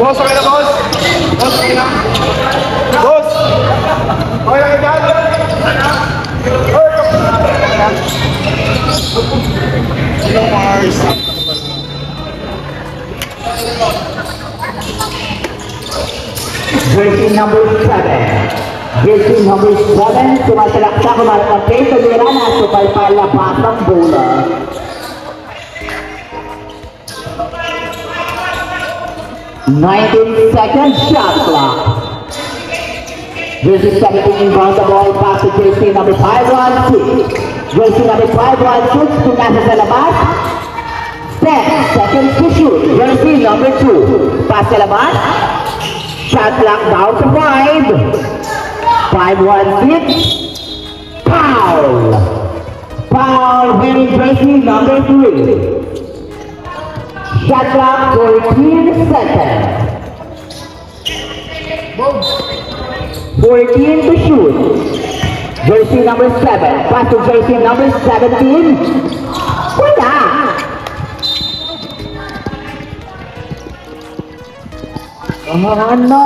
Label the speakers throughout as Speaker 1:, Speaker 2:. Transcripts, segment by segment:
Speaker 1: Boss, okay na, boss? Boss, okay na? Boss! Okay lang yan? Hello, Mars.
Speaker 2: Jersey number 7. Jersey number 7. Sumasalaksa kumalat ang tayo sa nira na supay palabas ang bola. Second shot clock. Jersey 17 inbound the ball pass to jersey number 5-1-6. Jersey number 5-1-6 pinasa sa labas. 10 seconds to shoot. Jersey number 2 pass sa labas. Shot clock down to 5. 5-1-6. Foul. Foul wearing jersey number 3. Shot clock 14 seconds. 14 to shoot. Jersey number 7. Pass to jersey number 17. Wala. Oh no.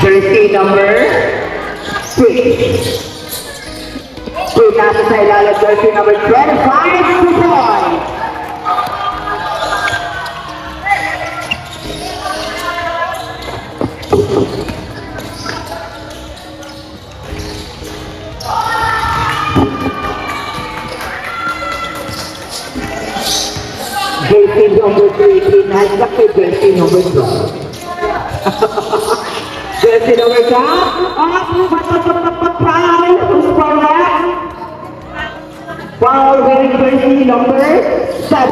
Speaker 2: Jersey number 6. Pinasa sa ilalim jersey number 25 to point. Jersey number 3 pinasa kay jersey number 12. Jersey number 12. Foul. Who's for that? Foul wearing jersey number 7.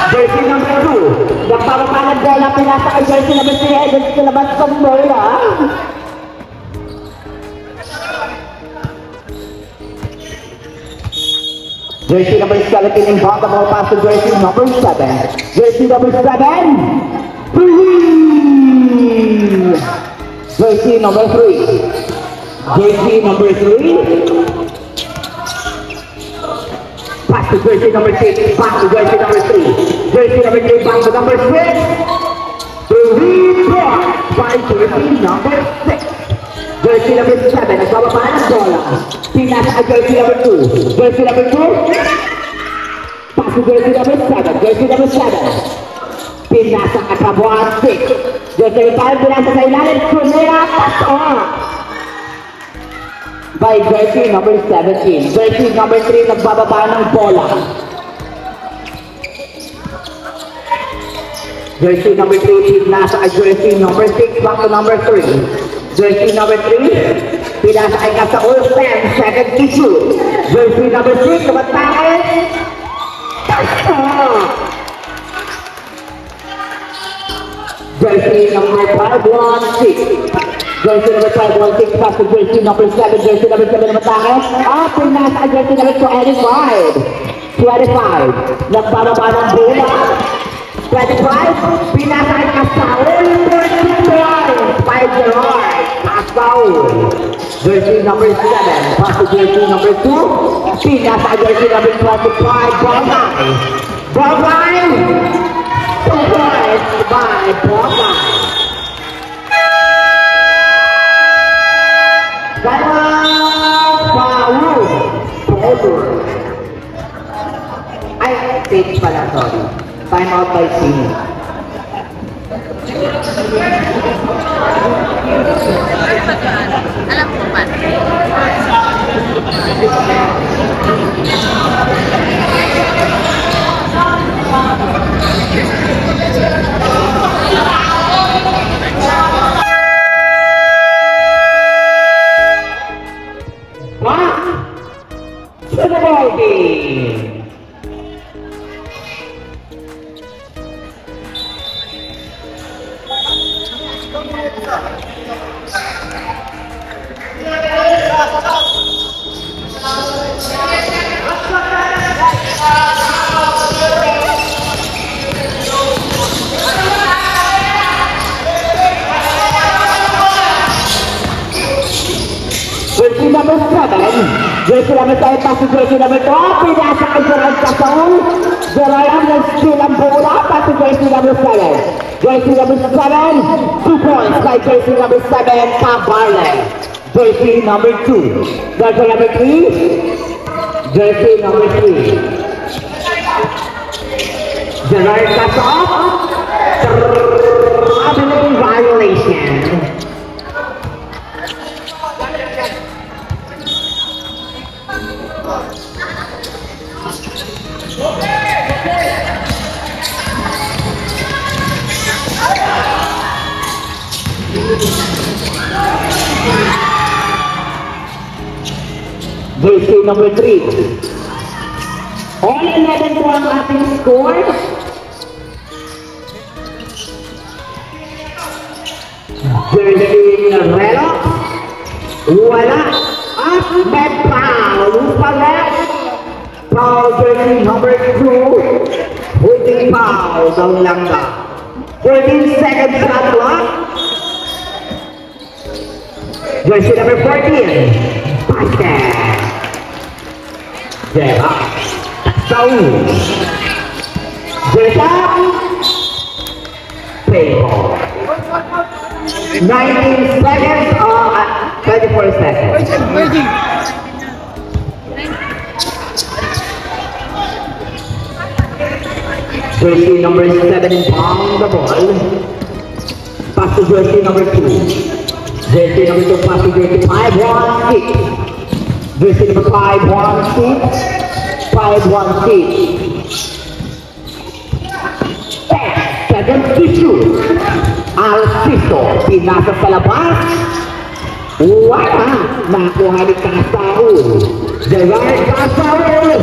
Speaker 2: Jersey number 2. Nagpapapanag bola pinasa kay jersey number 3. Headed sa labas ng bola. Jersey number 17 inbound the ball pass to jersey number 7. Jersey number 7. 3. Jersey number 3. Jersey number 3. Pass to jersey number 6. Pass to jersey number 3. Jersey number 3 back to number 6. Rebound by jersey number 6. Jersey number 7. Nagbababa ng bola. Pinasa ka jersey number 2. Jersey number 2. Pass to jersey number 7. Jersey number 7. Pinasa ka sa buwan 6. Jersey number 5. Pinasa sa ilalim. Kumera pass off by jersey number 17. Jersey number 3 nagbababa ng bola. Jersey number 3 nasa ay jersey number 6 back to number 3. Jersey number 3 pinasa ay Kasaul 10 seconds to shoot. Jersey number 6 namatay. Jersey number 5-1-6. Jersey number 5-1-6 pass to jersey number 7. Jersey number 7 namatake. Pinasa ang jersey number 25. 25. Nagbababa ng bola. 25. Pinasa ang Kasaul. 35. 5 Gerard. Kasaul. Jersey number 7. Pass to jersey number 2. Pinasa ang jersey number 25. Bogay. Bogay. 2 points by Bogay. Ay, page pala, sorry. Time out by senior.
Speaker 3: Alam ko pa.
Speaker 2: To the ball game. Jersey number 7. Jersey number 7 pass to jersey number 2. Pinasa kay Gerald Casol. Gerald nag-steal ang bola. Pass to jersey number 7. Jersey number 7. 2 points by jersey number 7, Cabarle. Jersey number 2. Jersey number 3. Jersey number 3. Gerald Casol. Traveling violation. Jersey number 3. All 11 po ang ating score. Jersey Relo. Wala. At may foul. Pala. Foul jersey number 2. Holding foul daw lang na. 14 seconds shot clock. Jersey number 14. Basket. Jera. Saul. Jera. Payball. 19 seconds. 24 seconds. Jersey number 7 on the ball. Pass to jersey number 2. Jersey number 2 pass to jersey 5-1 kick. Jersey number 5-1 kick. 5-1 kick. 10 seconds to shoot. Alciso, pinasa sa labas. Wala, nakuha ni Casaul. Gerard Casaul.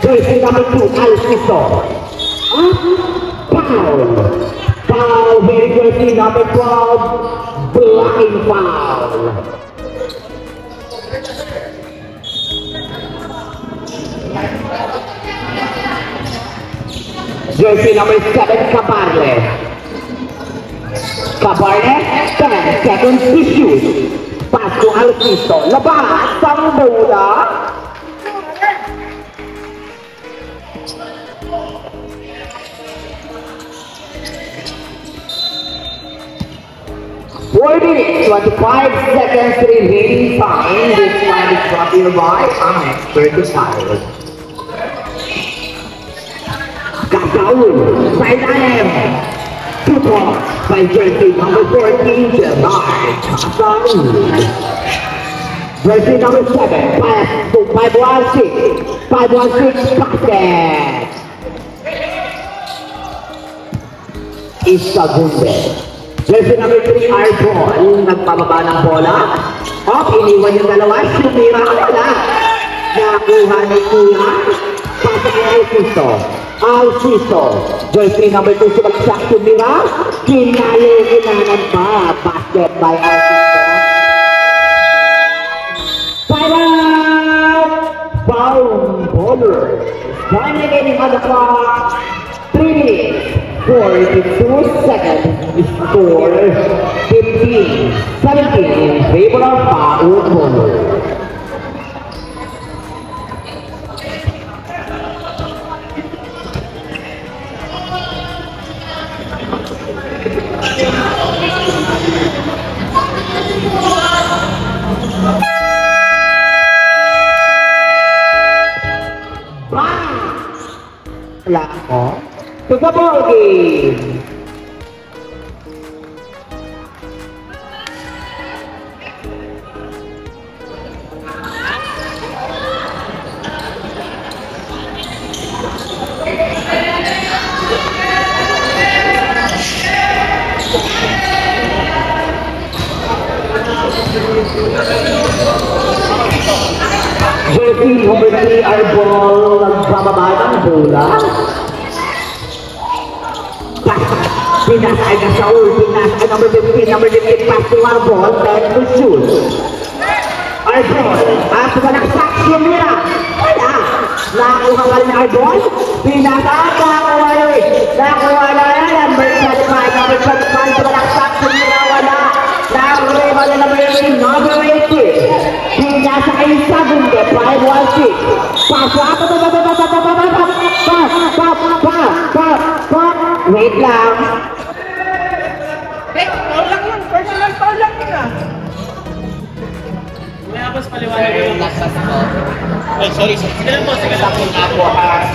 Speaker 2: Jersey number 2, Alciso. Foul. Foul, very jersey number 12, blocking foul. Jersey number 7, Cabarle. Cabarle, 10 seconds to shoot. Pass to Alciso. Labas ang bola. Minutes, 25 seconds remaining time. This one is brought to you by Expert Style. Casaul, sideline. 2 points by jersey number 14, Gerard Casaul. Jersey number 7, pass to 5-1-6. 5-1-6 basket. Isagunde. Jersey number 3, Arbon, nagpababa ng bola. Iniwan yung dalawa, sumira ang bola. Nakuha ni Kuya. Pasa kay Alciso. Alciso. Jersey number 2, sumagsak, sumira. Kinalo-kinanan pa. Basket by Alciso. Para foul bowler. Dominating on the clock. 3 minutes. 42 seconds, score 15-17 in favor of foul bowler. Wala ako. To the ball game. Jersey number 3, Arbol, nagbababa ng bola. Pinasay na Saul, pinasay number 15, pass to Arbol, then to shoot. Arbol, at malaksak si Mira. Wala. Nakuha ka rin Arbol. Pinasay, nakuha na number 25, malaksak si Mira, wala. Nakuha na number 18, pinasay sa bunde, 5-1-6. Wait lang.
Speaker 1: Foul lang yun ah.
Speaker 3: May abas paliwanag yung last ko. Oh, sorry. Sige lang po, sige lang po.
Speaker 1: Ako ha.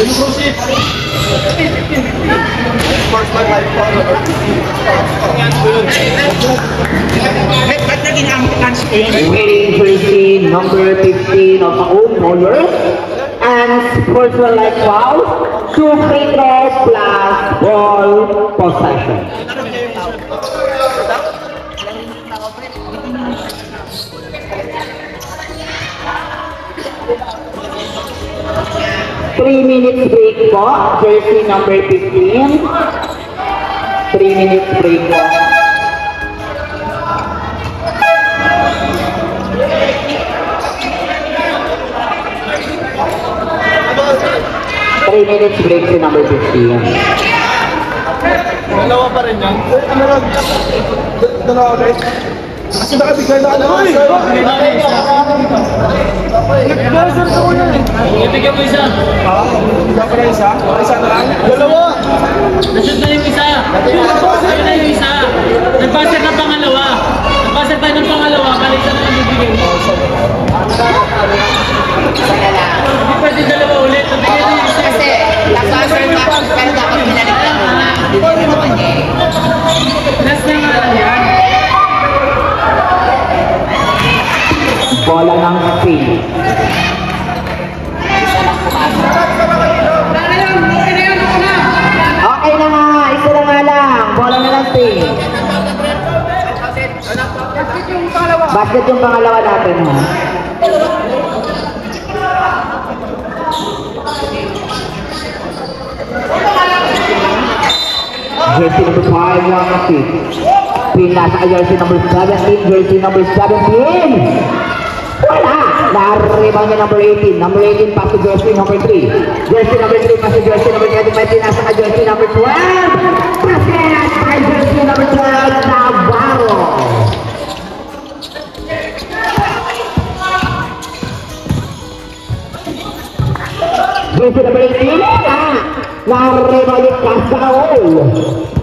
Speaker 3: Inclusive.
Speaker 1: First time I follow. Ba't naging ang chance ko yun?
Speaker 2: Winning jersey number 15 of Saul Moller. And sportsmanlike foul, 2 free throws plus ball possession. Three minutes break po, jersey number 15. 3 minutes break po. Three minutes break si number 15.
Speaker 1: Dalawa pa rin yan. Ano lang? Dalawa ulit. Kasi nakabigay na ano eh. Nag-buzzer ka ko yan eh.
Speaker 3: Ibigyan mo isa.
Speaker 1: Bigyan ko na isa? Isa na lang? Dalawa!
Speaker 3: Nashoot na yung isa. Ayun na yung isa. Nag-buzzer ng pangalawa. Nag-buzzer tayo ng pangalawa. Balik sa naman bibigyan mo. Hindi pwede dalawa ulit. Nabigyan na yung isa.
Speaker 4: Kasi, nag-buzzer pa, pero dapat binalik na muna. Hindi na naman niya eh.
Speaker 3: Last na nga lang yan.
Speaker 2: Bola ng spin. Okay na nga, isa na nga lang. Bola na ng spin. Basket yung pangalawa natin ha. Jersey number 5, 1-6. Pinasa ka jersey number 17, jersey number 17. Wala! Naribang niya number 18. Number 18 pass to jersey number 3. Jersey number 3 pass to jersey number 25. Pinasa ka jersey number 12. Basket by jersey number 12, Navarro. Jersey number 18. Naribang yung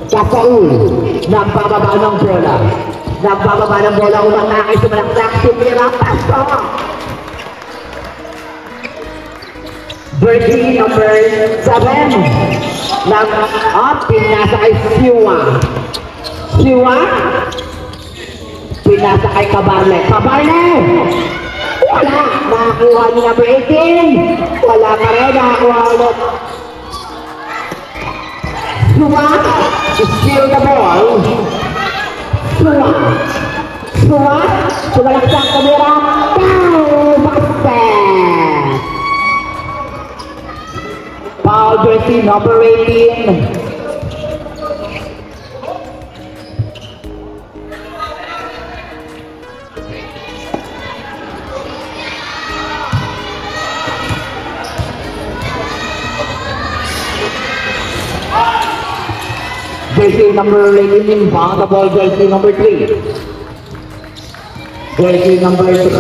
Speaker 2: Kasaul. Nagbababa ng bola. Nagbababa ng bola. Umatake sa malaksak. Sumira. Pasto. Jersey number 7. Pinasa kay Siwa. Pinasa kay Cabarle. Wala. Nakakuha ni number 18. Wala pa rin. Nakakuha ulit. Siwa. Steal the ball. Siwa. Sumalaksak kamera. Basket. Foul jersey number 18. Jersey number 18, bang the ball, jersey number 3. Jersey number 3.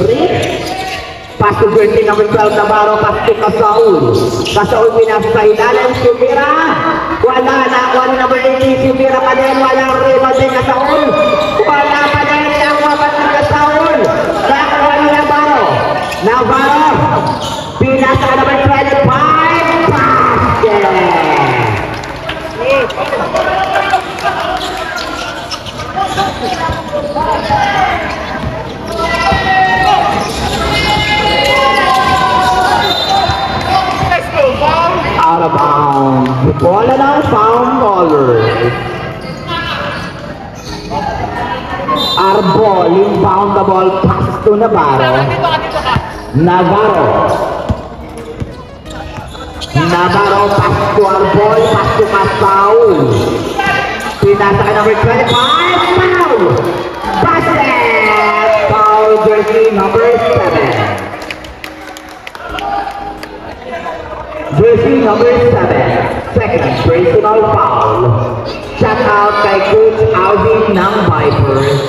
Speaker 2: Pass to jersey number 12, Navarro, pass to Kasaul. Kasaul pinasa sa ilalim, Sumira. Wala na, wala number 18, Sumira pa din, walang rebound din Kasaul. Wala pa din, nakuha pa ng Kasaul. Nakuha ni Navarro. Pinasa number 25, basket. Out of bounds. Bola ng foul caller. Arbol, inbound the ball, pass to Navarro. Navarro, pass to Arbol, pass to Pasaul. Pinasa ka number 25, foul! Basket! Foul jersey number 7. Jersey number 7. Second personal foul. Shout out kay Coach Alvin ng Vipers.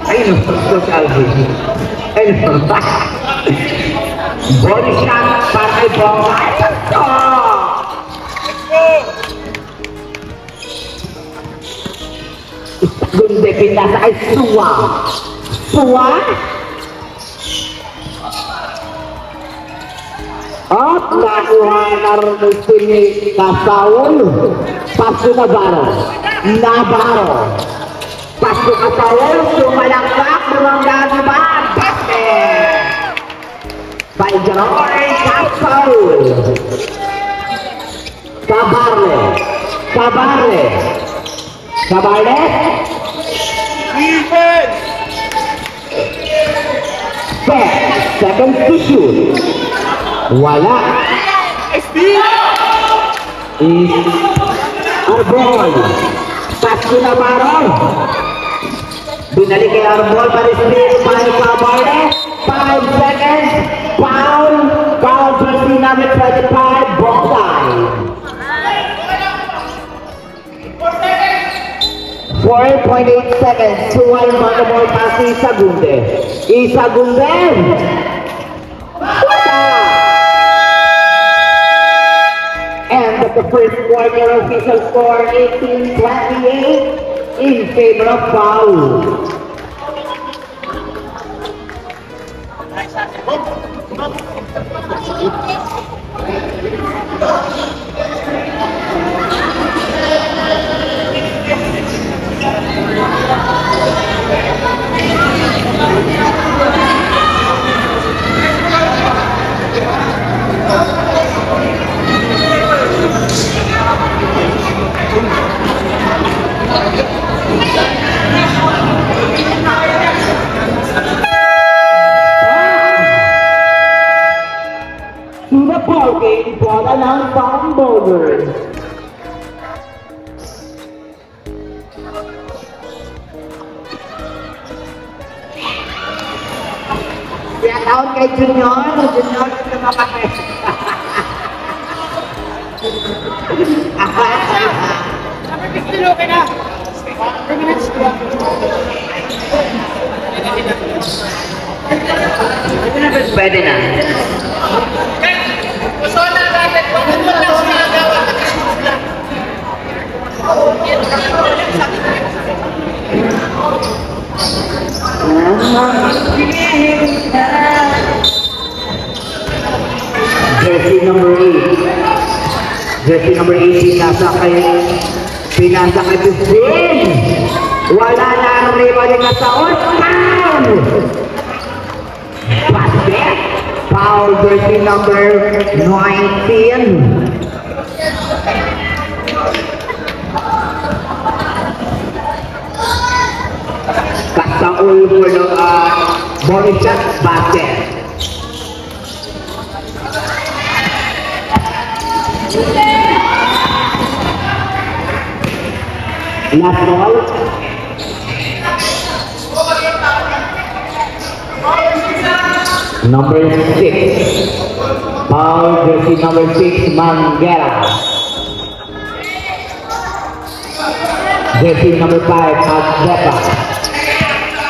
Speaker 2: Ayun, Coach Alvin. Ayun, body shot para kay Bonga. Gundi pinasa kay Suwa. Suwa? At nakuha na rin ni Kasaul. Paso Navarro. Paso Kasaul. Sumalangkak. Muranggan ba? Basket! By Janoy Kasaul. Cabarle.
Speaker 1: Defense!
Speaker 2: Second to shoot. Wala. Arbol. Pass to Navarro. Binalik kay Arbol. Paris-Rin. Cabarle. 5 seconds. Foul jersey number 25. Bogdan. 4.8 seconds. Suwa yung mga ball pass ni Isagunde. And the first quarter official score 18-28 in favor of foul. To the ballgame, bola ng Farm Bowlers. Shout out kay Junior na mapakit.
Speaker 4: Number 15, okay na. 3 minutes.
Speaker 2: Pwede na.
Speaker 4: Gusto na natin. Huwag mo lang sila dapat.
Speaker 2: Jersey number 8 pinasa kay Bufin. Wala na ang rebound yung nasaon. Basket. Foul jersey number 19. Kasaul for the body shot basket. Last ball. Number 6. Foul jersey number 6, Mangera. Jersey number 5,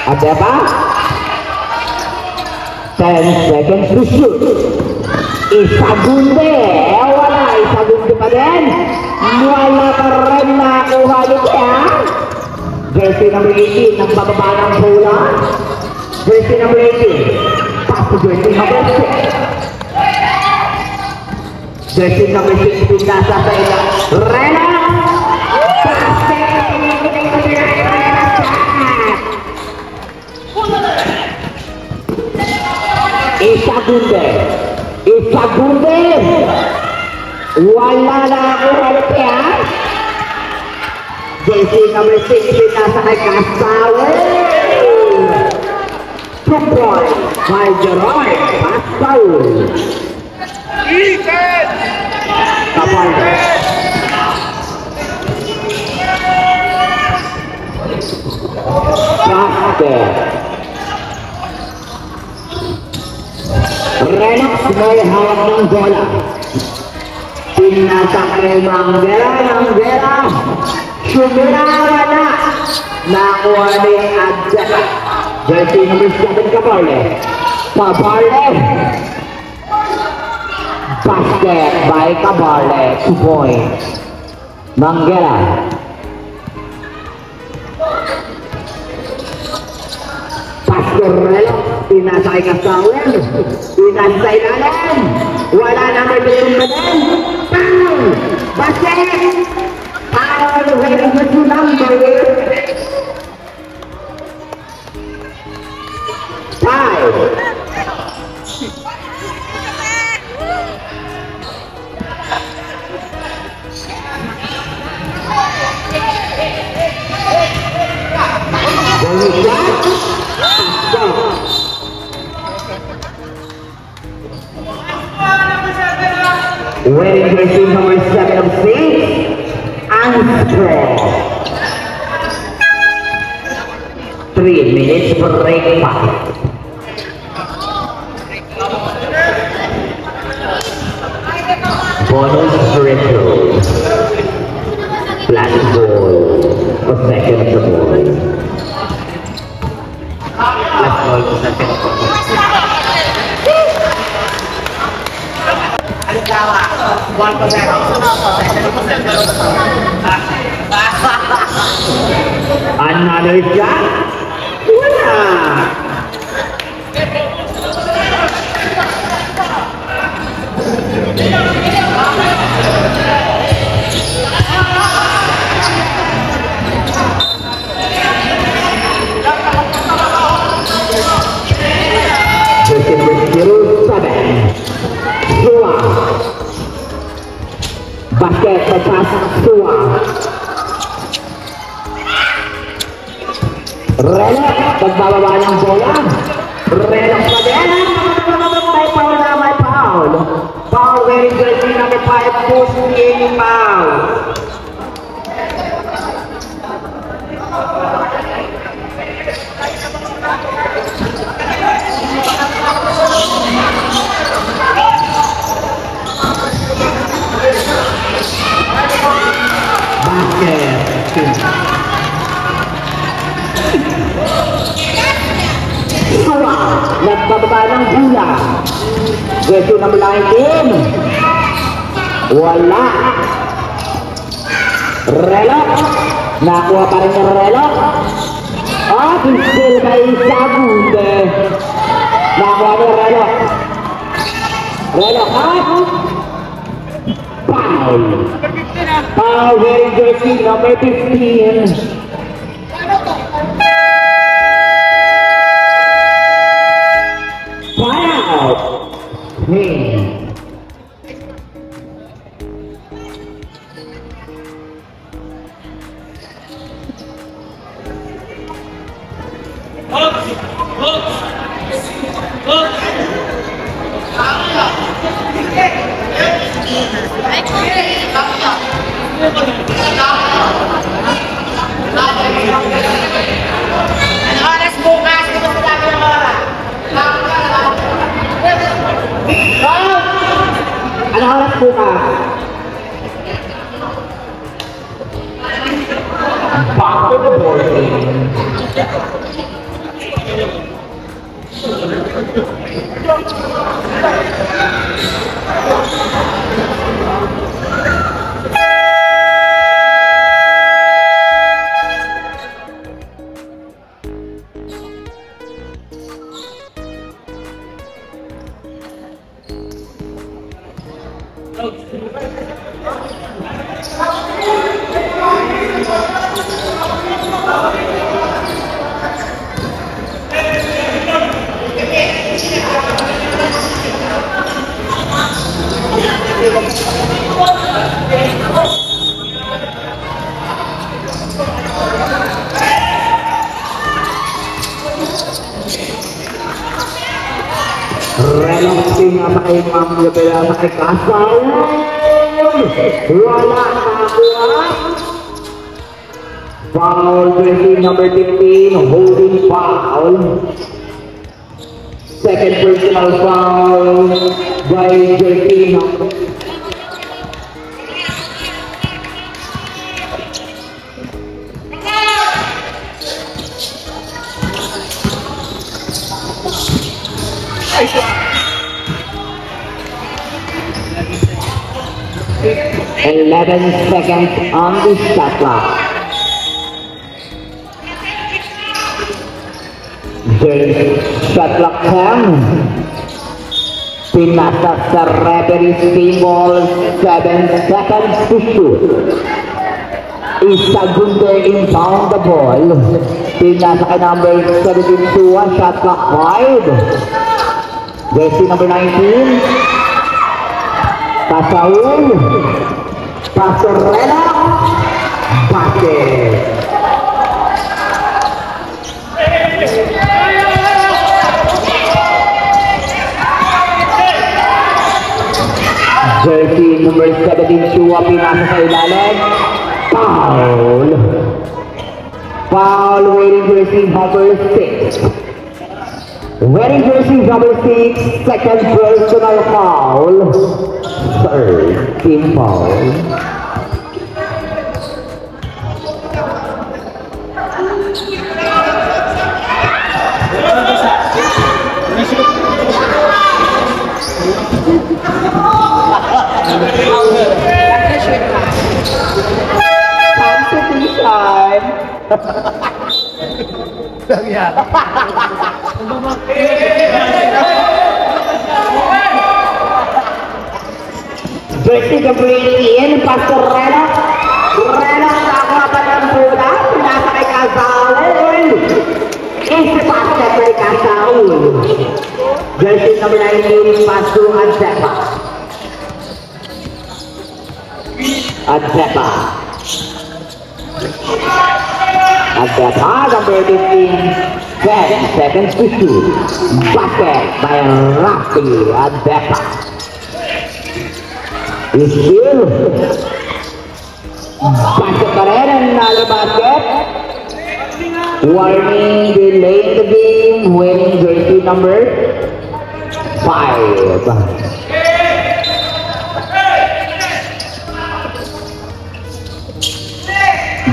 Speaker 2: Adepa. 10 seconds to shoot. Isagunde. Wala. Isagunde pa din. Wala pa rin nakuha niya. Jersey number 18. Nagbababa ng bola. Jersey number 18. Pass to jersey number 6. Jersey number 6. Pinasa sa ilang. Rena. Basket. Isagunde. Wala na ako halit yan. Jersey number 6, pinasa kay Castawe. 2 points by Gerard Pascal. Kabarde. Basket. Relax may hawak ng bola. Pinasa kay Manggera. Sumirawa na. Nakuha ni Adjaka. Jersey number 7, Kabarde. Basket by Kabarde. 2 points. Manggera. Pastorelo, pinasa kay Kasawen, pinasa sa ilalim, wala na may tulungan, pound, basket, pound, very good number, 5. Wearing jersey number 7 of 6, Armstrong. 3 minutes break pa. Bonus retro. Flash ball. Possession of the ball. Last ball, possession of the ball. Another shot. Wala. Basket terpasang Sua. Relok pagbababa ng bola. Relok pa din. May foul na, may foul. Foul wearing jersey number 5, pushing in foul. Sua, nagbababa ng bola. Jersey number 19. Wala. Relok. Nakuha pa rin yung relok. At still may Sagunde. Nakuha ng relok. Relok at foul. Foul wearing jersey number 15. Back to the board. Relaxing na sa kay Ma'am Yabela sa kay Kasaw. Wala nakakuha. Foul, jersey number 15, holding foul. Second personal foul by jersey number 11 seconds on the shot clock. Shot clock 10. Pinasa sa referee's table, 7 seconds to shoot. Isagunde inbound the ball. Pinasa kay number 72, shot clock 5. Jersey number 19. Pasaul, Pastorela, basket. Jersey number 72, pinasa sa ilalim. Foul. Foul, wearing jersey number 6. Wearing jersey number 6, second personal foul. Third team foul. Competition. Jersey number 18, Pastorela. Rela nakuha pa ng bola. Pinasa kay Kasaul. Easy basket kay Kasaul. Jersey number 19, Pasto Adzepa. Adzepa, number 15, 10 seconds to shoot. Basket by Rafi Adzepa. Still, basket pa rin ang nalo basket. Warning, delaying the game, winning jersey number 5.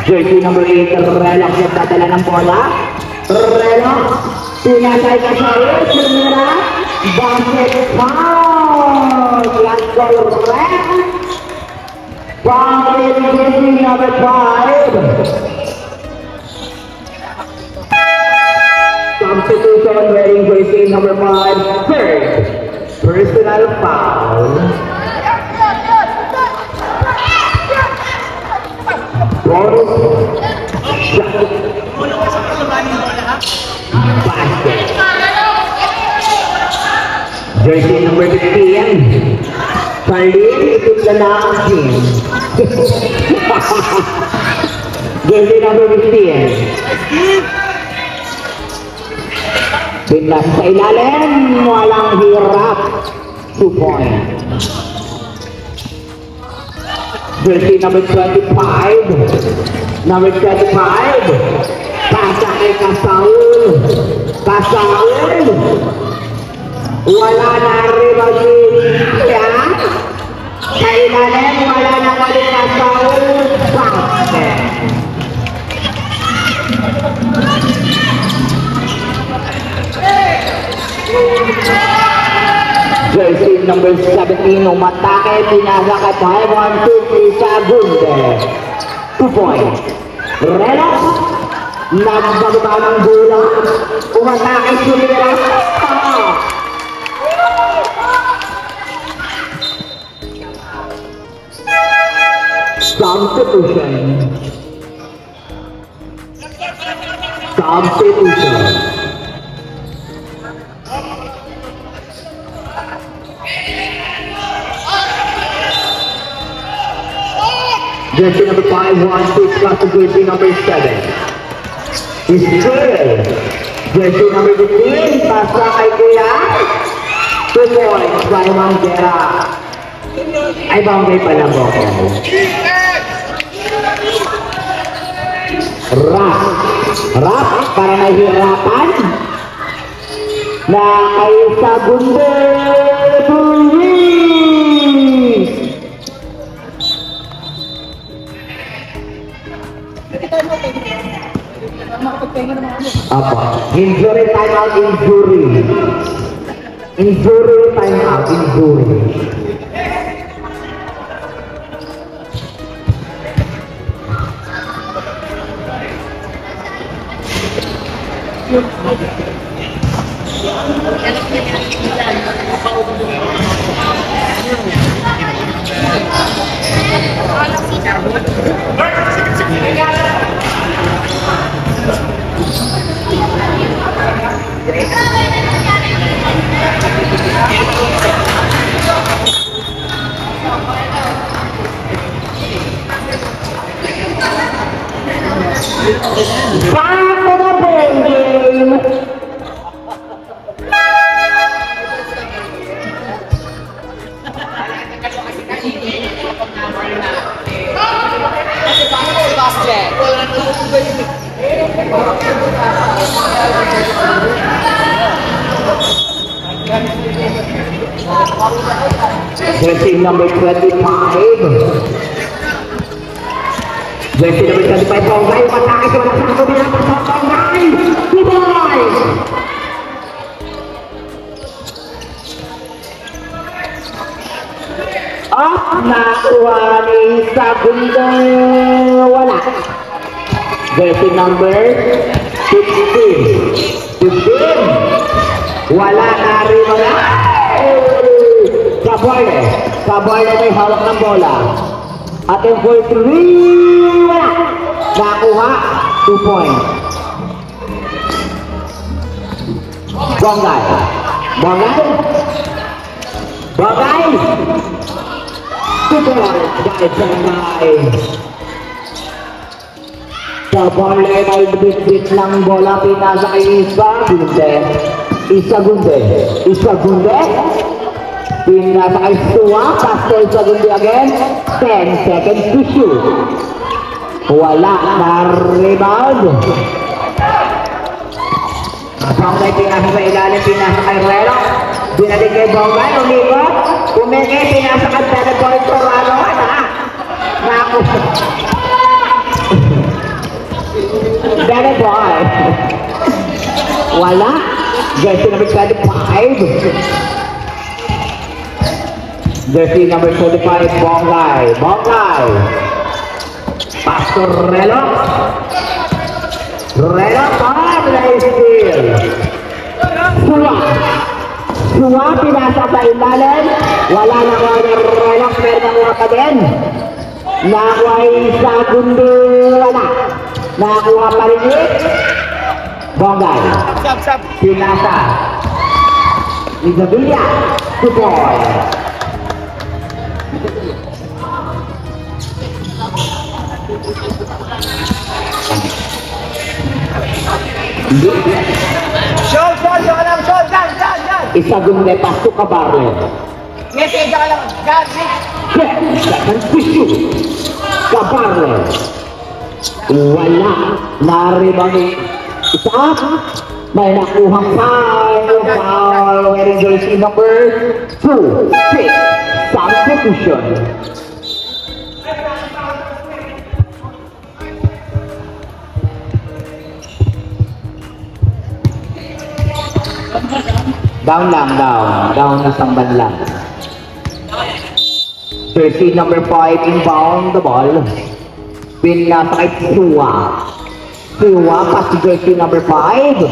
Speaker 2: Jersey number 8, Relax nagdadala ng bola. Relax, pinatay ka sa Sumira. Basket foul. Last goal, Relax. Foul in jersey number 5. Substitution wearing jersey number 5. Third personal foul. Bonus shot. Basket. Jersey number 15. Charlene, itutla na ang team. Jersey number 15. Pinlas sa ilalim, walang hirap. 2 points. Jersey number 25. Number 25. Pasa kay Kasaul. Kasaul. Wala na rin siya. Sa ilalim, wala na kali Kasaul. Basket. Jersey number 17, umatake, pinasa ka tayo, 1-2-3 sa Gunde. 2 points. Relax, nagbaba ng bola, umatake, Sumira. Substitution. Jersey number 5, 1-6 plus to jersey number 7. Is good. Jersey number 15, pasa kay Kuya. 2 points by Mangera. Ay, boundary pala mo. Rap, para nahihirapan. Na ay Sagunde Ruiz. Apa? Injury timeout, injury. Injury timeout, injury. Back to the ball game. Jersey number 25. Jersey number 25, Bonggay, matake sa mga sa binatang sa Bonggay. Tuboy! Up na kuha ni Sagunde, wala. Jersey number 15. Wala na rin mga. Kaboyle may hawak ng bola. At yung for 3, wala. Nakuha, 2 points. Bonggay. Kaboyle may bit-bit lang bola. Pinasa kay Isagunde. Pinasa kay Suwa, pass to Isagunde again. 10 seconds to shoot. Wala na rebound. Bonggay pinasa sa ilalim, pinasa kay Relo. Binalig kay Bonggay, umikot. Umingay, pinasa kay Benegoy Torano. Naku. Benegoy. Wala. Jersey number 25. Jersey number 25, Bonggay. Pastor Relo. Steal. Suwa, pinasa sa ilalim. Wala na ko ng Relo, pero nakuha pa din. Nakuha Isagunde, wala. Nakuha pa rin Bonggay. Pinasa. Isabella. Tuboy.
Speaker 1: Shot, dyan.
Speaker 2: Isagunde, pasok ka Barle.
Speaker 1: Yes, dyan lang.
Speaker 2: Second push. Kabarle. Wala. Naribang isa. May nakuhang foul. Wearing jersey number 2. 6. Substitution. Down na samban lang. Jersey number 5 inbound the ball. Pinasa kay Suwa, pass to jersey number 5.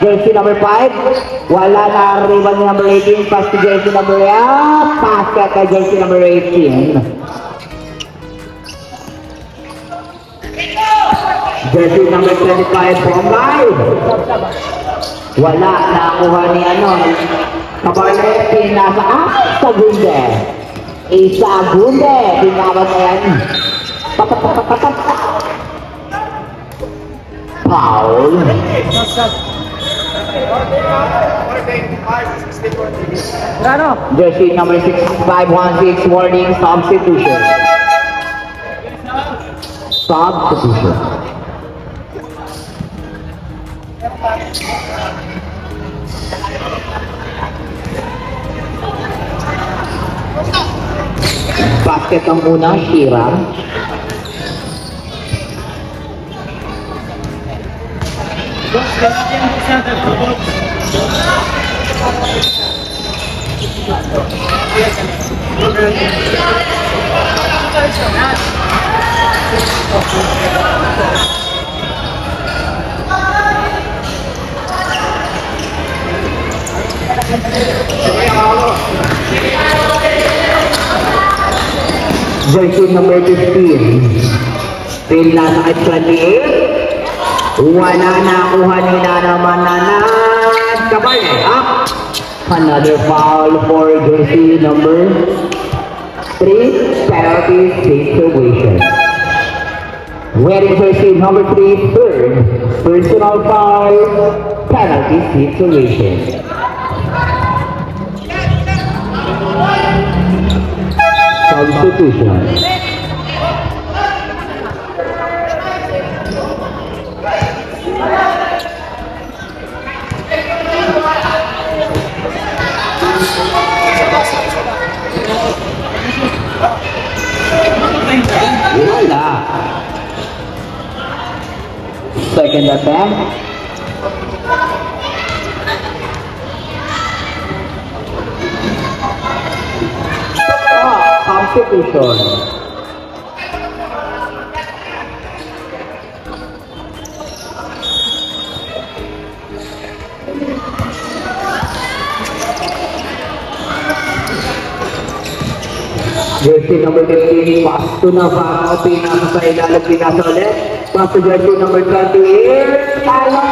Speaker 2: Jersey number 5, wala na rebound number 18, pass to jersey number 8, pass kay jersey number 18. Jersey number 25, Bonggay. Wala, nakuha ni Kabarle, pinasa Isagunde. Pinawat na yan. Foul. Jersey number 6516, warning, substitution. Substitution. Basket ang una, Shira. Jersey number 15. Pin nasa kay 28. Wala na kuha nila naman na kabay. Up. Another foul for jersey number 3. Penalty situation. Wearing jersey number 3, third. Personal foul. Penalty situation. Substitution. Wala. Second attempt. Substitution. Jersey number 15, pass to Navarro, pinasa sa ilalim, pinasa ulit. Pass to jersey number 28, Alan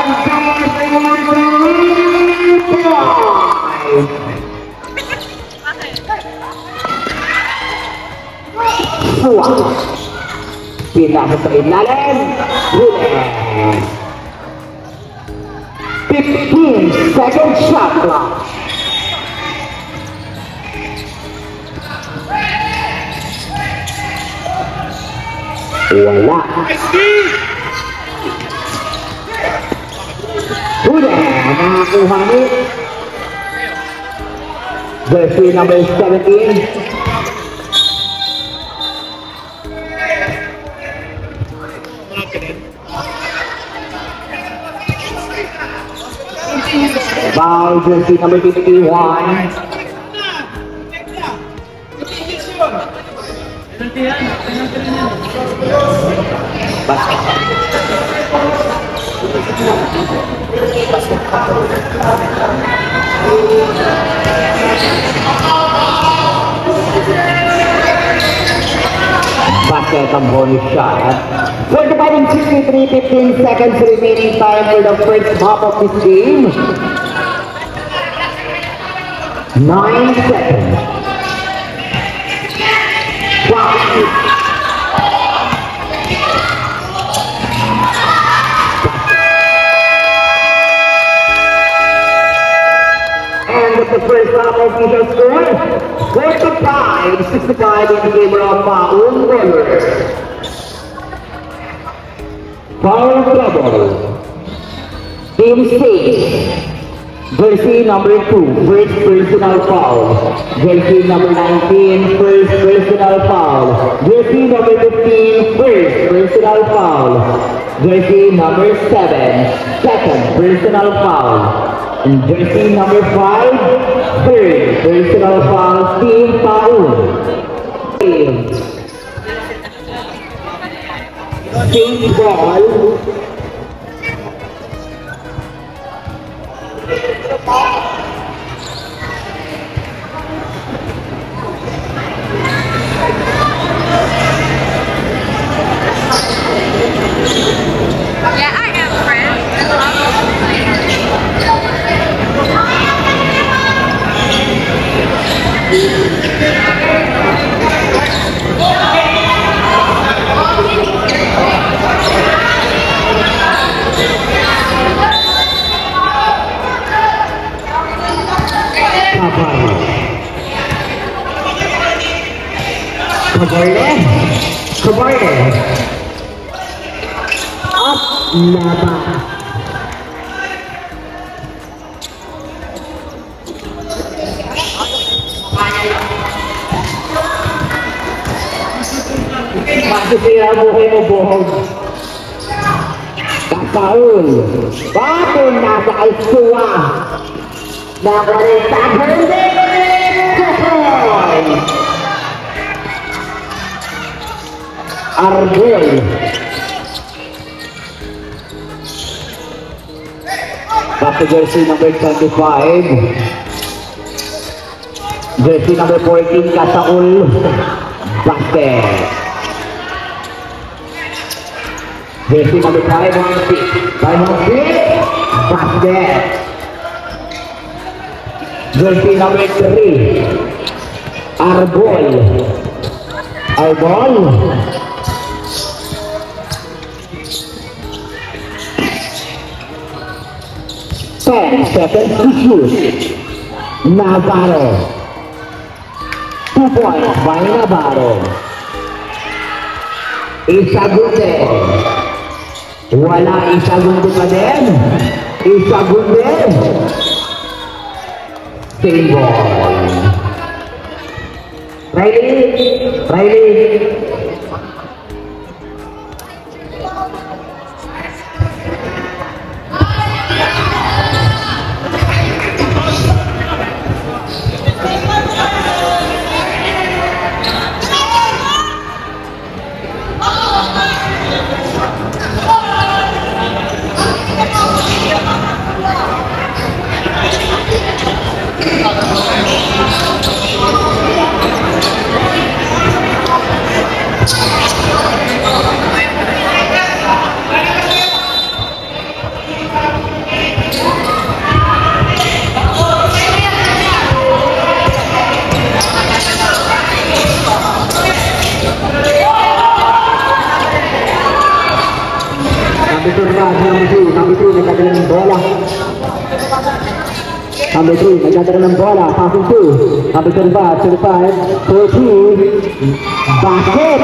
Speaker 2: pinasa sa ilalim, huli. 15 second shot clock. Wala. Huli, nakakuha ni jersey number 17. Foul jersey number 51. Basket. Basket ang bonus shot. For the fighting 63, 15 seconds remaining time for the first half of this game. 9 seconds. Wow. And with the first half of the score, 45-65 in favor of Paul Warriors. Foul trouble. Team C. Jersey number 2, first personal foul. Jersey number 19, first personal foul. Jersey number 15, first personal foul. Jersey number 7, second personal foul. And jersey number 5, third personal foul. Team Paul. Team ball.
Speaker 5: Yeah, I got friends.
Speaker 2: Lele. Cabrera. Up. Laba. Masisira buhay mo buhog. Paul. Bakit nasa Alsua? Nakarita Arbol. Back to jersey number 25. Jersey number 14, Kasaul. Basket. Jersey number 5 on 6. 5 on 6. Basket. Jersey number 3. Arbol. Arbol. 10 seconds to shoot. Navarro. 2 points by Navarro. Isagunde. Wala isagunde pa din. Isagunde. Same ball. Riley. Number 3, nagdadala ng bola, passing 2, number 35, 14, basket!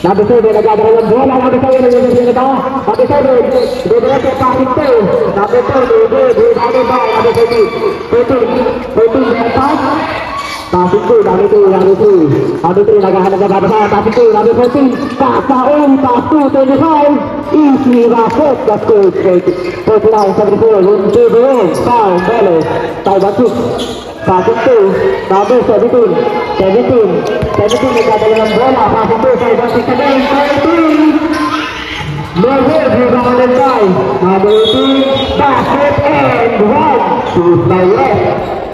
Speaker 2: Number 7, nagdadala ng bola, number 7, number 7, diretso passing 2, number 2, rebounded by number 14, pass. Passing 2, number 2, naghahanap na babasa, passing 2, number 14, pass 2, 25, easy basket, the score is 49-74, win to the win, foul, Bello, tie 1-6, passing 2, number 17, nagdadala ng bola, passing 2, tie 1-6 again, 13, no good, rebounded by number 18, basket and 1, shoot by left.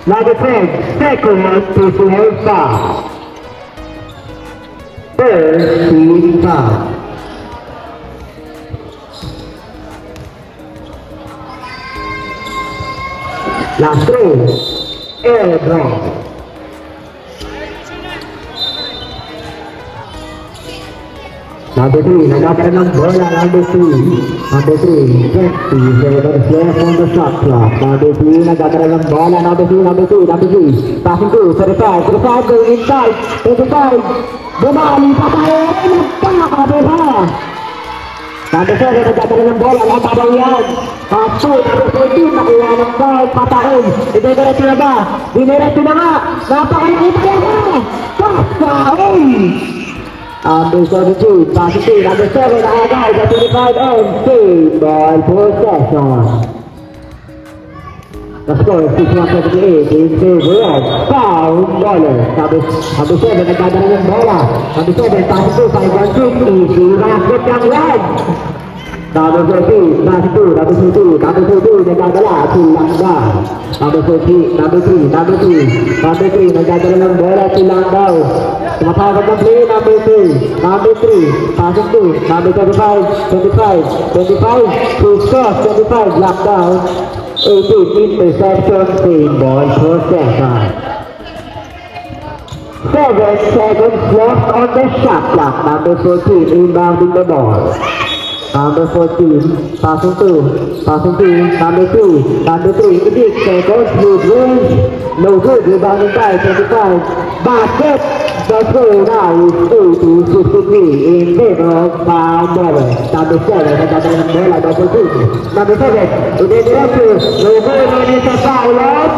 Speaker 2: Number 10, second personal foul. Third team foul. Last throw, air drop. Number 3, nagkakaroon ng bola, number 3, 20, left on the shot clock. Number 3, nagkakaroon ng bola, number 3, passing 2, 35, going inside, 25, bumali pa tayo, nagkakabila. Number 7, nagkakaroon ng bola, nagkakaroon yan. Pass 2, number 14, nakuha ng foul, patahin. Didiretso na ba? Diniretso na nga, napakakita na. Pass foul. Number 17, passing 2, number 7, agad, 25 and 3, ball possession. The score is 61-78 in favor of foul baller. Number 7, nagdadala ng bola. Number 7, passing 2, 5-1-6, easy basket ng red. Number 14, passing 2, number 2, nagdadala, silang daw. Number 3, nagdadala ng bola, silang daw. Tumatawag ng play, number 3, passing 2, number 25, push cross, 25, lockdown, 18, interception, same ball, possession. 7 seconds left on the shot clock, number 14, inbounding the ball. number 14, passing to, number 2, number 3, Idik, second, good, no good, rebounding by 25, basket, the score now is 2-53 in favor of Bauer. Number 7, nagdadala ng bola, number 2, number 7, idediretso, no good, minutes of foul off.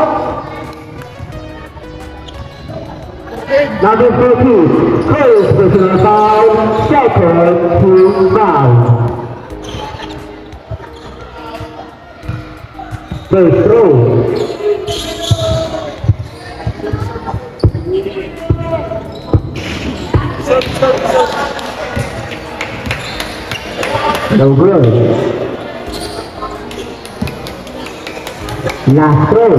Speaker 2: Number 14, first personal foul, second team foul. First throw. No good. Last throw.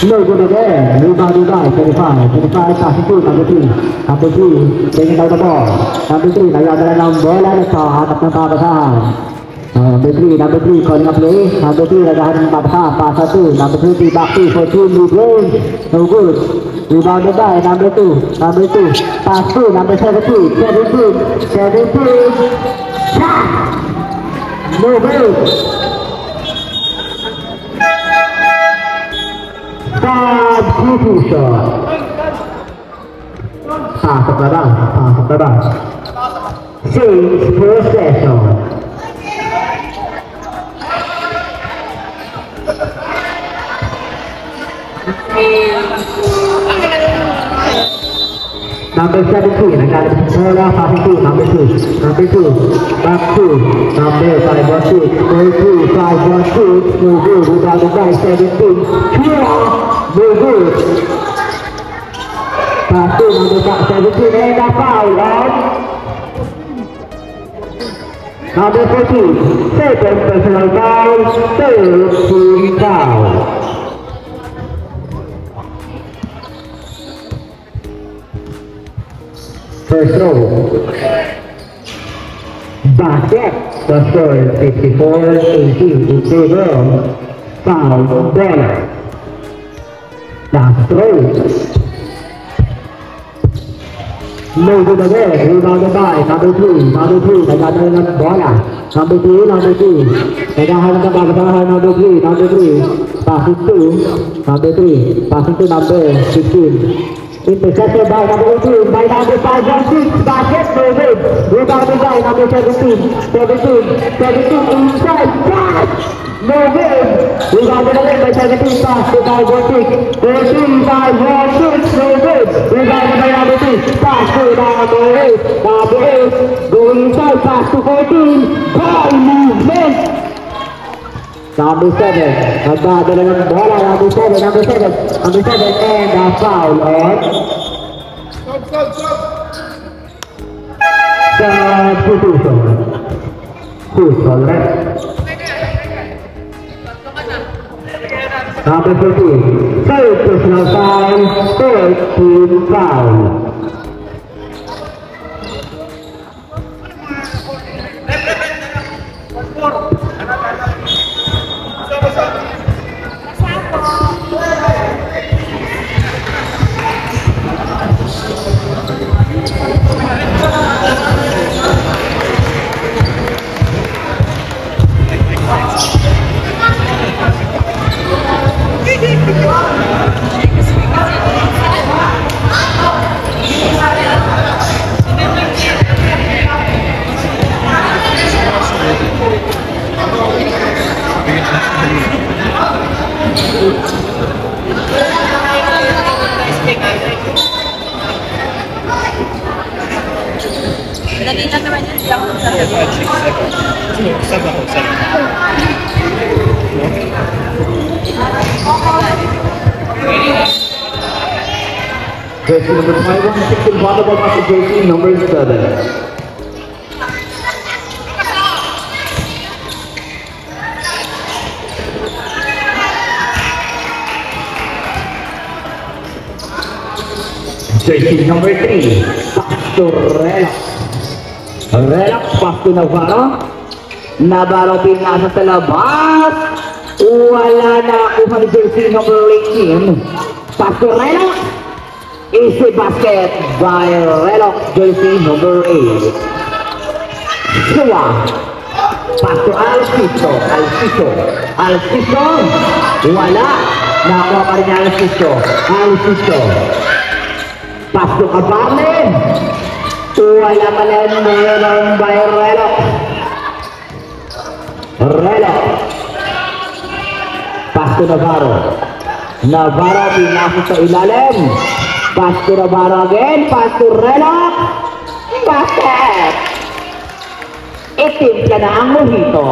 Speaker 2: No good again. Rebounded by 25, passing to number 3. Number 3, bringing down the ball. Number 3, nagdadala ng bola sa hatap ng pabasahan. Number 3, calling a play. Number 3, naghahanap ng pabasahan. Pasa 2, number 20, back to 14, mid-range. No good. Rebounded by number 2. Pass to number 17. Shot! No good. Substitution. Pasok na ba? Six possession. Number 17, nagkalit sa bola, passing to number 2, back to number 516, 516, no good, rebounded by 17, no good. Pass to number 17, and a foul on number 14, second personal foul, third team foul. First throw. Basket. The score is 54-18 in favor of foul Brenner. Last throw. No good again. Rebounded by number 3. Nagdadala ng bola. Number 3. Naghahanap ng babasahan number 3. Passing to number 15. Intercepted by number 18, by number 516, basket, no good. Rebounded by number 17 inside, catch, no good. Rebounded again by 17, pass to 516, 516, no good. Rebounded by number 2, pass to number 8, going inside, pass to 14, ball movement. Number 7, nagdadala ng bola, number 7, and a foul on substitution. Who's correct? Number 13, third personal foul, third team foul.
Speaker 5: Nalina naman yun, hindi ako
Speaker 2: Jersey number 516 in volleyball after jersey number 7. Jersey number 3, Pastor Relax, pass to Navarro. Navarro pinasa sa labas. Wala na kuha ni jersey number 18. Pastor Relax. Easy basket by Relox jersey number 8. Sua. Pass to Alciso. Alciso. Wala. Nakuha pa rin Alciso. Pass to Cabarne. Wala pa rin meron by Relox. Pass to Navarro pinasok sa ilalim. Pass to Navarro again. Pass to Relox. Basket. Itimpla na ang mojito.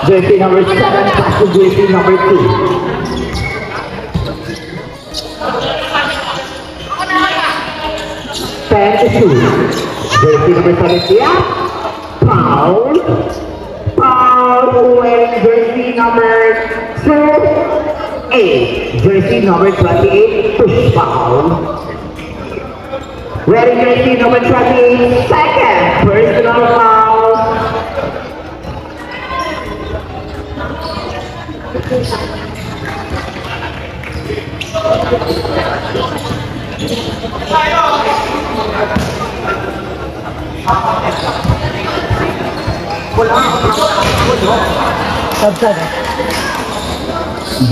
Speaker 2: Jersey number 7. Pass to jersey number 2. Jersey number 7. Yeah. Foul wearing jersey number 8. Jersey number 28, push foul. Wearing jersey number 28, second personal foul.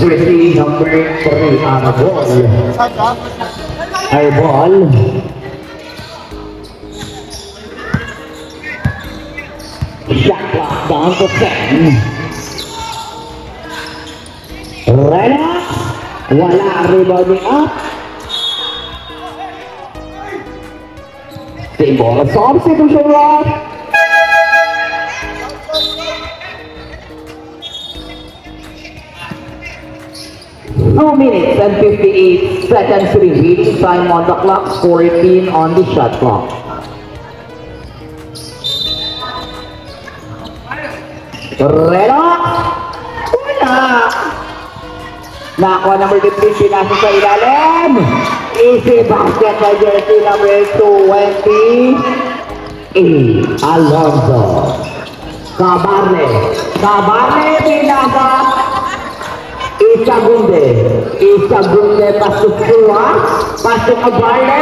Speaker 2: Jersey number 3 on a ball. Ball. Shot clock down to 10. Relox. Wala, rebounding up. Symbol of substitution ref. 2 minutes and 58 seconds remaining time on the clock, 14 on the shot clock. Relox! Wala! Nakuha number 15, pinasok sa ilalim. Easy basket by jersey number 20. Alonzo. Cabarne pinasok. Isagunde pasok Sua, pasok Cabarne.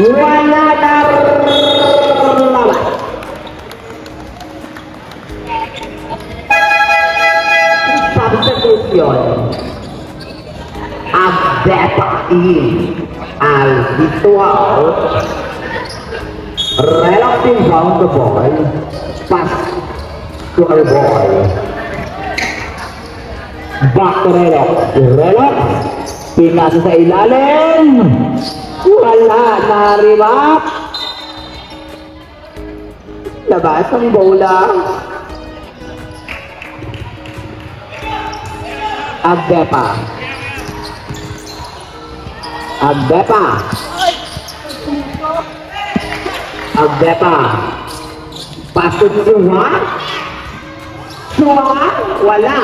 Speaker 2: Wala na laban. Substitution. Agdepa al Vitual. Relox inbound the ball. Pass to our ball. Back to Relox. Pinasa sa ilalim. Wala na ribak. Labas ang bola. Agdepa. Pasok Sua. Wala.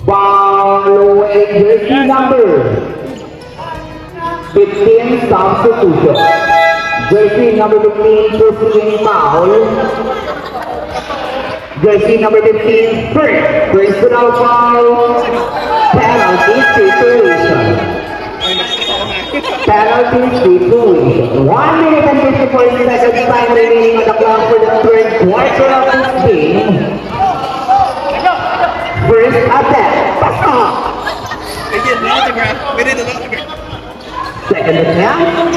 Speaker 2: Ball away jersey number 15 substitution. Jersey number 15 pursuing foul. Jersey number 15 first personal foul. Penalty situation. 1 minute and 54 seconds time remaining on the clock for the third quarter of this game. First attempt. Pass off. Second attempt.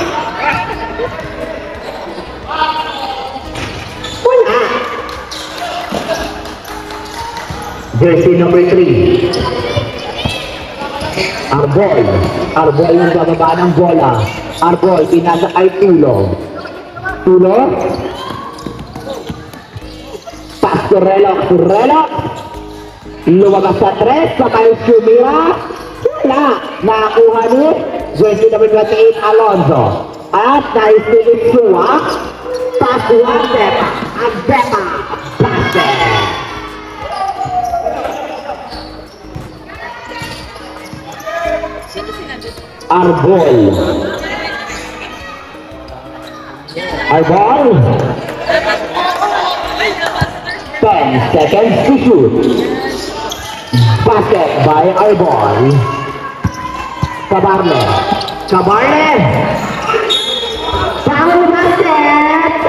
Speaker 2: Wala. Jersey number 3. Arbol yung bababa ng bola. Arbol, pinasa ay Tulo. Pass to Relox. Lumabas sa 3, sabay sumira. Wala. Nakakuha ni jersey number 28, Alonzo. At naisilip Sua. Pass to Agdepa. Basket. Arbol. 10 seconds to shoot. Basket by Arbol. Cabarne. Foul basket.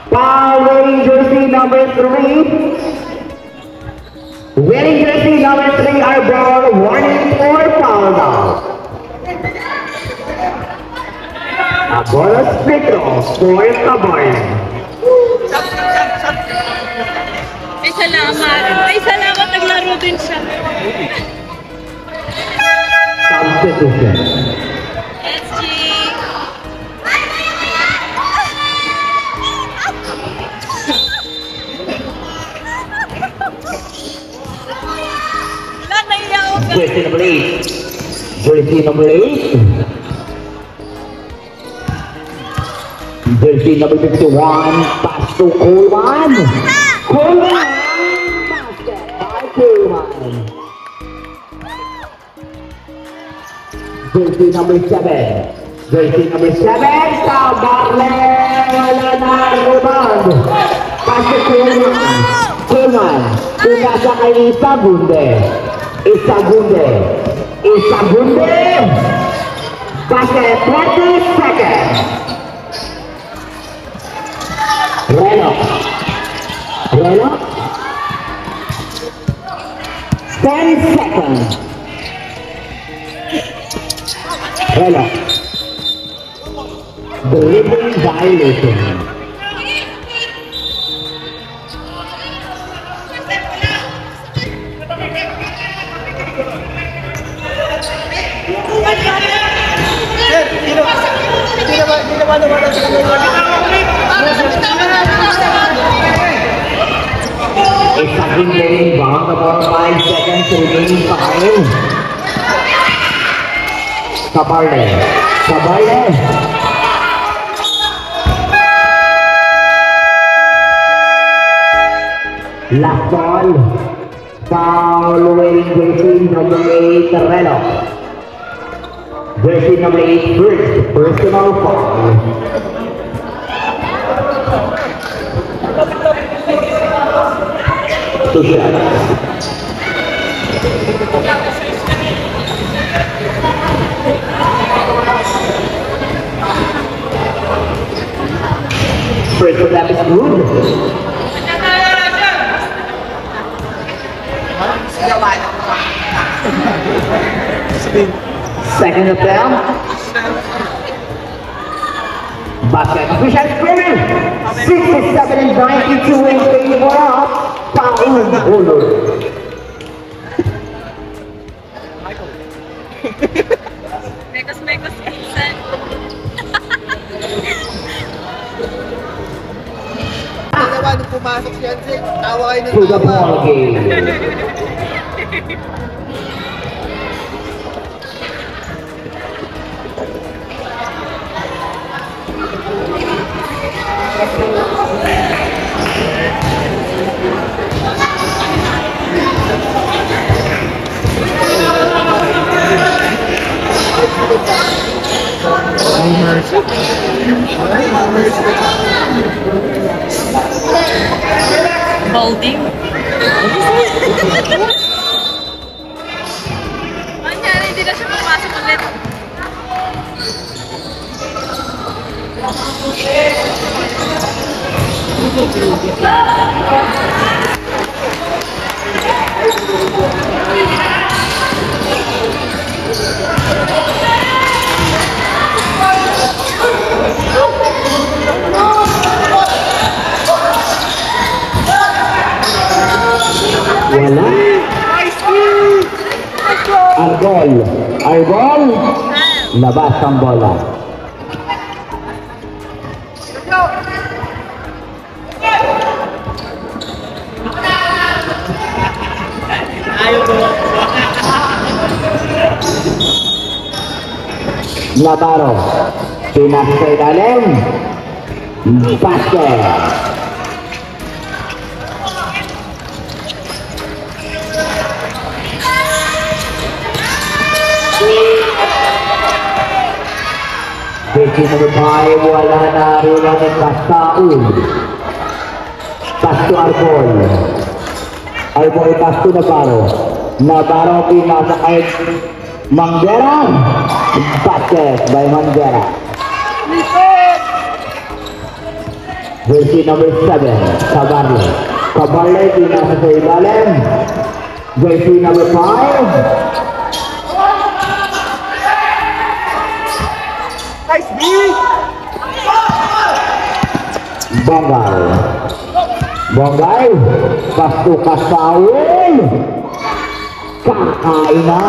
Speaker 2: Foul wearing jersey number 3. Wearing jersey number 3, Arbol. Warning for foul now. A bonus free throw for Cabarne.
Speaker 5: Ay, salamat. Naglaro din siya.
Speaker 2: Substitution.
Speaker 5: SG. Wala, naiyaw ka.
Speaker 2: Jersey number 8. Jersey number 8. Jersey number 51. Pass to Coleman. Coleman. Basket by Coleman. Jersey number 7. Jersey number 7. Cabarne. Wala na rebound. Pass to Coleman. Coleman. Pinasa kay Isagunde. Basket 20 seconds. Reno. 10 seconds. Reno. Dribbling violation. Isang laying bound about 5 seconds remaining time. Cabarne. Last ball. Foul wearing jersey number 8, Reno. Jersey number 8, first personal foul. Two shots. First for that is good. Second attempt. Basket official scoring. 67-92 in favor of Paul Bolo.
Speaker 5: Mekos minsan.
Speaker 4: Nung pumasok si Yancy, tawa kayo ng
Speaker 2: To the ball game.
Speaker 5: Balding. Mangyari, hindi na siya pumasok ulit.
Speaker 2: Wala. Arbol. Labas ang bola. Navarro. Pinas sa ilalim. Basket. Jersey number 5, wala na rin ang Bastaun. to Arbol. Arbol pass to Navarro. Navarro pinasa kay Manguera. Basket by Manguera. Jersey number 7, Cabarle. Cabarle pinasa sa ilalim. Jersey number 5.
Speaker 1: Nice B!
Speaker 2: Bongay. Bongay. Pasto Kasawin. Kakain na.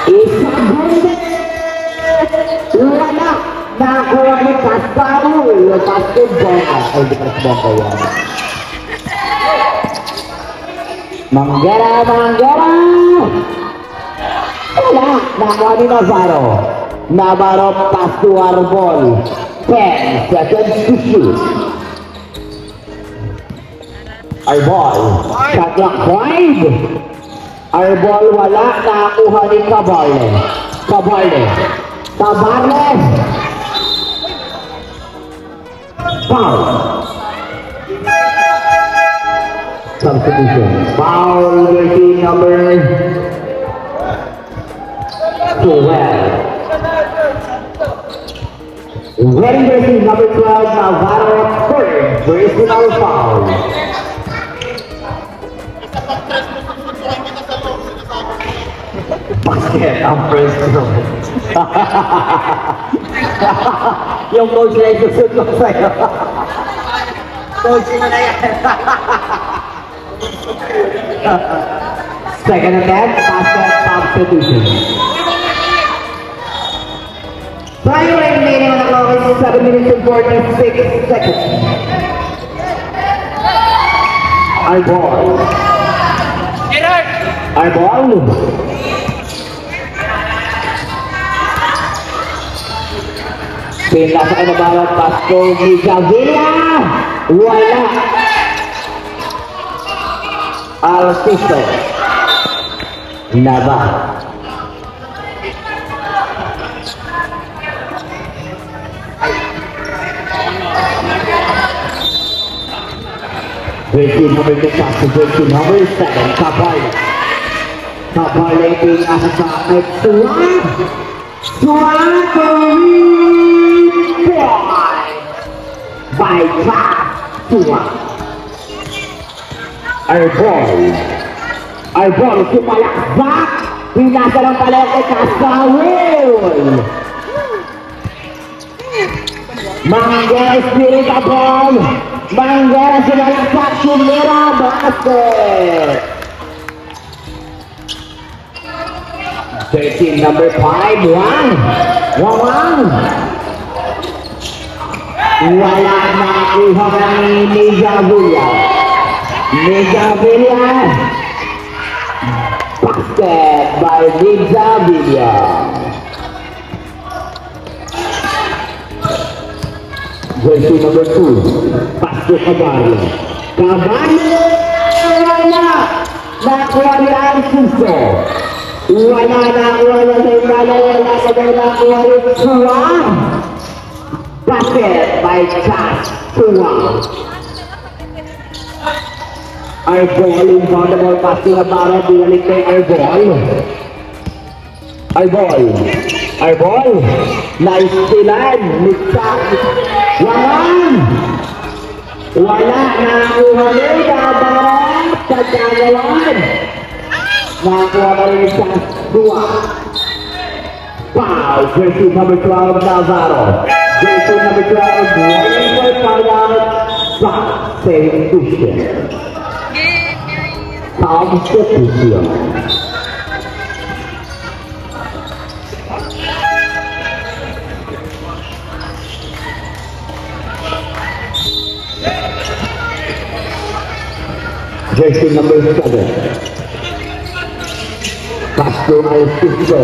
Speaker 2: Isang ganda. Wala. Nakakuha ni Kasawin. Pasto Bongay. Ay, di pa Bongay yan. Manguera, Manguera! Wala! Nakuha ni Navarro. Navarro pass to Arbol. 10 seconds to shoot. Arbol. Shot clock 5. Arbol wala. Nakuha ni Cabarle. Cabarle. Cabarle. Foul. Substitution. Foul jersey number 12. Wearing jersey number 12, Navarro, third personal foul. Basket ang personal. Yung coach na isusod ko sa'yo. Coach mo na yan. Second attempt, basket substitution. Time remaining on the clock is 7 minutes and 46 seconds. Arbol. Arbol. Pinasa ka na bawat pasto ni Javilla. Wala. Alciso. Nava. Jersey number 2, jersey number 7, Cabarle. Cabarle pinasa sa Suwan. Suwan by Suwan. Arbol. Arbol sumalakbak. Pinasa ng palete Kasawin. Manguera spirit of ball. Manguera sumalakbak. Sumira basket. 13 number 5. Wang. Wala na kuha ni Javilla. Javilla. Basket by Javilla. Jersey number 2. Pass to Cabarle. Cabarle. Wala. Nakuha ni Alciso. Wala nakuha na sa Ibala. Wala sa nakuha ni Suwan. Basket by Suwan. Arbol inbound the ball pass to Navarro, binalik kay Arbol. Arbol, naistilan, nagsak, wala, nakuha ni Navarro, sa kagawan. Nakuha na rin sa Suwan. Foul, jersey number 12, Navarro. Jersey number 12, waiting for foul out, substitution. Substitution. Jersey number 7. Pass to Alciso.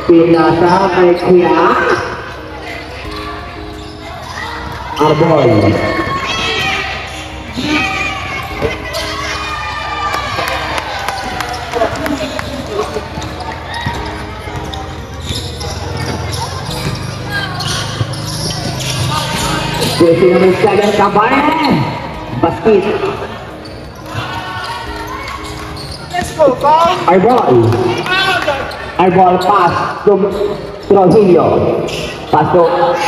Speaker 2: Pinasa kay Kuya Arbol. Jersey number 7, Cabarne. Basket.
Speaker 1: Let's go, foul.
Speaker 2: Airball pass to Trujillo. Pasok.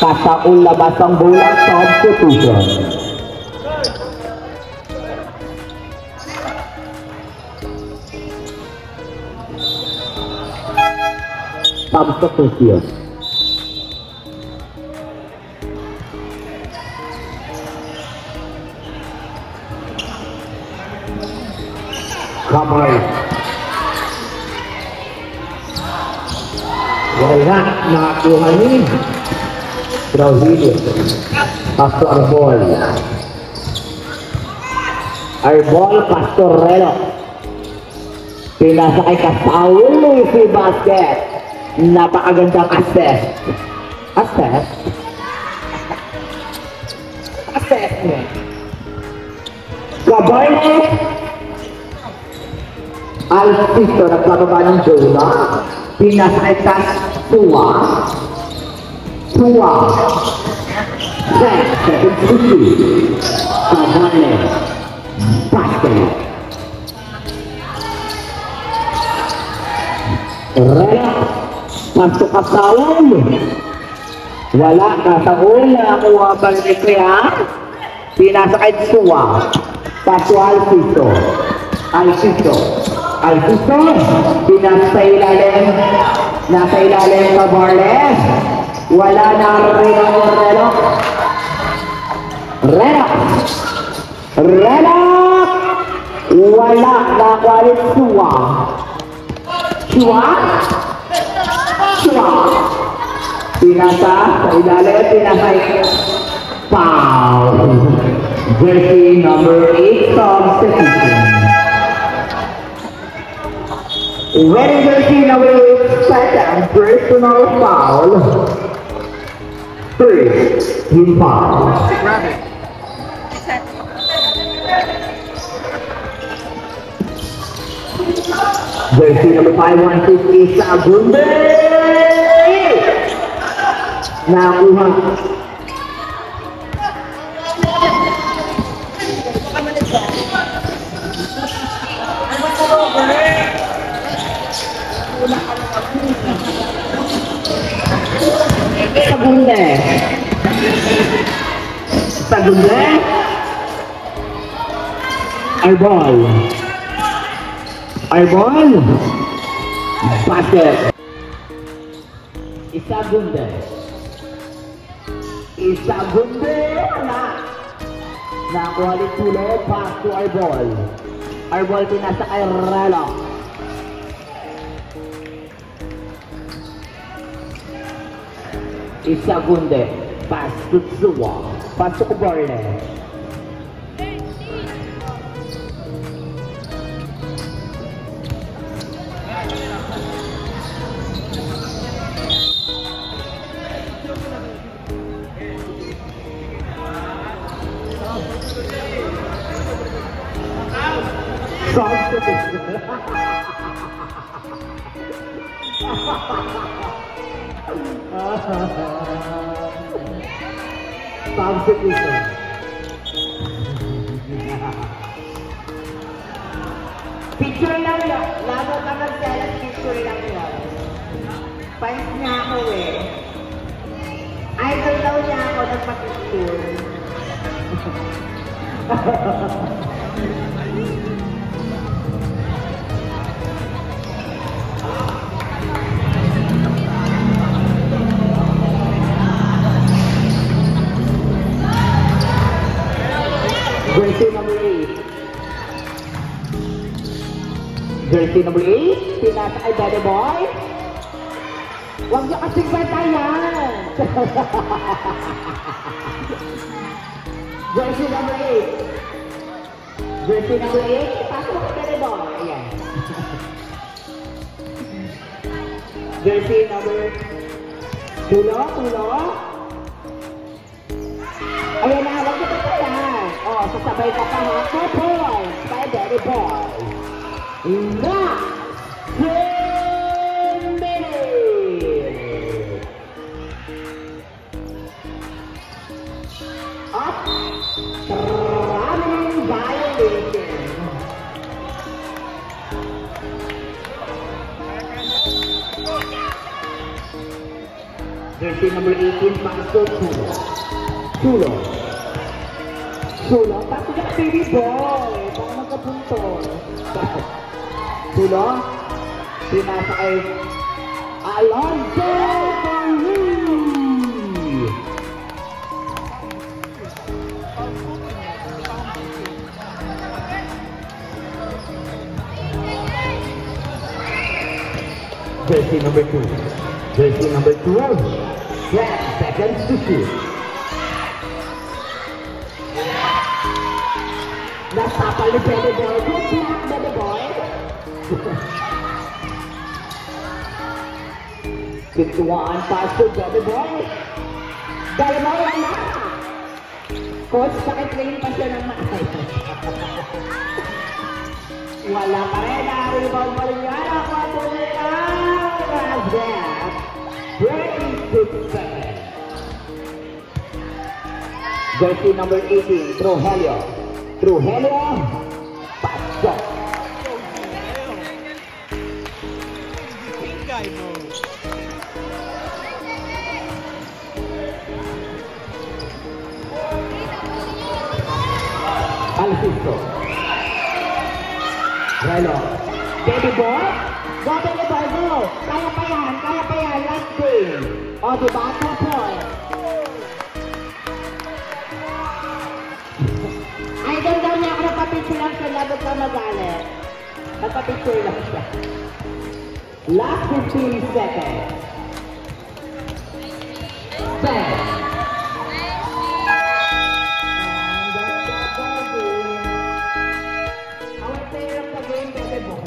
Speaker 2: Kasaul labas ang bola. Substitution. Substitution. Kamay. Wala nakakuha ni Trujillo. Pasto Arbol. Arbol, Pastorello. Pinasa kay Kasaul si basket. Napakagandang assist. Assessment. Cabarne. Alcisto nagbababa ng bola. Pinasa kay Tua. Set, 7-2. Cabarne. Basket. Rela. Pasok Kasaul. Wala, Kasaul. Nakakuha ba ni Kaya? Pinasa kay Tua. Paso Alcisto. Pinasa ilalim. Nasa ilalim Cabarne. Wala na Rela. Wala na kwalit Tua. Pinasa sa ilalim. Pinasa foul. Jersey number 8 substitution. Wearing jersey number 8, second personal foul. 3, team foul. Jersey number 5-1-6 sa Gunde. Nakuha. Sagunde. Airball. Basket. Isagunde. Nakuha ulit tuloy. Pass to Airball. Pinasa kay Rela. Isagunde. Pass to Tua. Pass to Cabarne. Substitution. Picture lang yun. Lalo ka mag-jealous, picture lang yun. Fans niya ako eh. Idol daw niya ako nagpa-picture. Jersey number 8, pinasa kay Daddy Boy. Huwag niyo kasing bantayan. Jersey number 8, pasok kay Daddy Boy. Ayan. Jersey number Tulo. Ayan na, huwag niyo bantayan. O, sasabay ka pa ha. 2 points kay Daddy Boy. Last 10 minutes. Jersey number 18, Pastor Chulo. Chulo, tapos ka baby boy. Para magkapunto. Chulo, pinasa kay Alonso Marie. Jersey number 2. Jersey number 2. 10 seconds to shoot. Nasapal ni Baby Boy. Good luck, Baby Boy. 51 pass to Baby Boy. Baby Boy, wala. Coach, pakitrain pa siya ng matay. Wala pa rin. Naribaw pa rin yan. Ako at ulit ang that. 26 seconds. Jersey number 18, Trujillo. Pass shot. Alcisto. Relo. Baby boy. Go, Baby Boy, go. Kaya pa yan. Last game. O, diba? 2 points. Ay, ganda niya ako napapicture lang siya. Labot ka magalit. Napapicture lang siya. Last 15 seconds. 10. Our player of the game, Baby Boy.